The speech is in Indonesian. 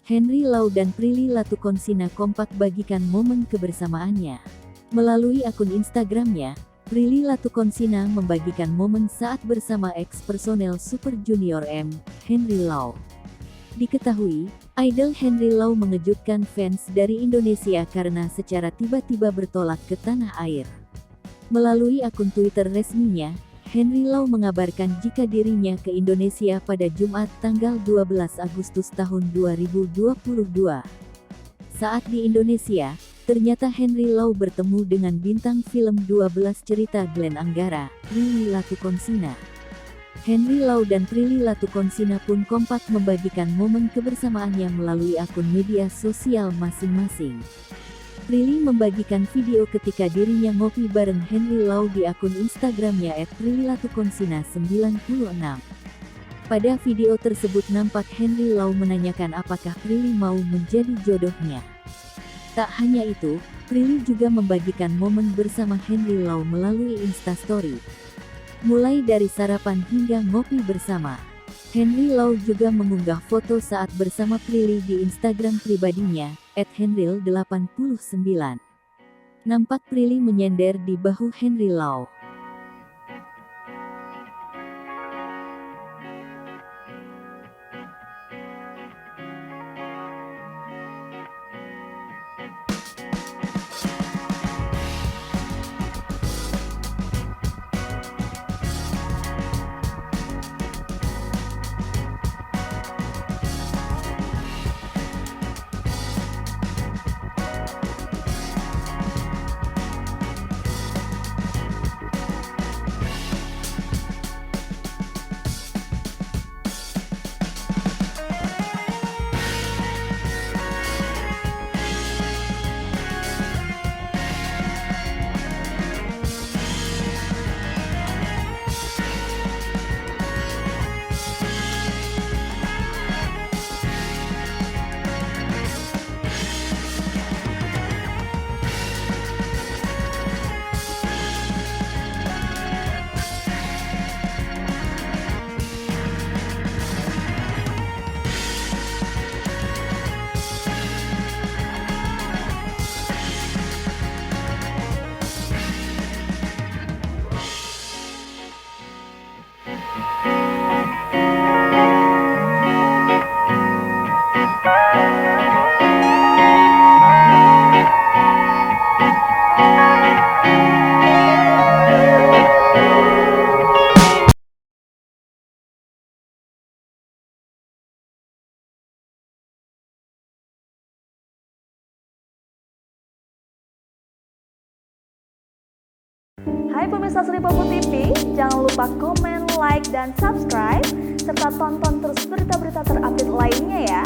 Henry Lau dan Prilly Latuconsina kompak bagikan momen kebersamaannya. Melalui akun Instagramnya, Prilly Latuconsina membagikan momen saat bersama ex-personel Super Junior M, Henry Lau. Diketahui, idol Henry Lau mengejutkan fans dari Indonesia karena secara tiba-tiba bertolak ke tanah air. Melalui akun Twitter resminya, Henry Lau mengabarkan jika dirinya ke Indonesia pada Jumat tanggal 12 Agustus tahun 2022. Saat di Indonesia, ternyata Henry Lau bertemu dengan bintang film 12 cerita Glenn Anggara, Prilly Latuconsina. Henry Lau dan Prilly Latuconsina pun kompak membagikan momen kebersamaannya melalui akun media sosial masing-masing. Prilly membagikan video ketika dirinya ngopi bareng Henry Lau di akun Instagramnya @prilly_latuconsina96. Pada video tersebut nampak Henry Lau menanyakan apakah Prilly mau menjadi jodohnya. Tak hanya itu, Prilly juga membagikan momen bersama Henry Lau melalui Instastory. Mulai dari sarapan hingga ngopi bersama. Henry Lau juga mengunggah foto saat bersama Prilly di Instagram pribadinya, @henryl89. Nampak Prilly menyender di bahu Henry Lau. Hai pemirsa Sri Popo TV, jangan lupa komen, like, dan subscribe, serta tonton terus berita-berita terupdate lainnya ya.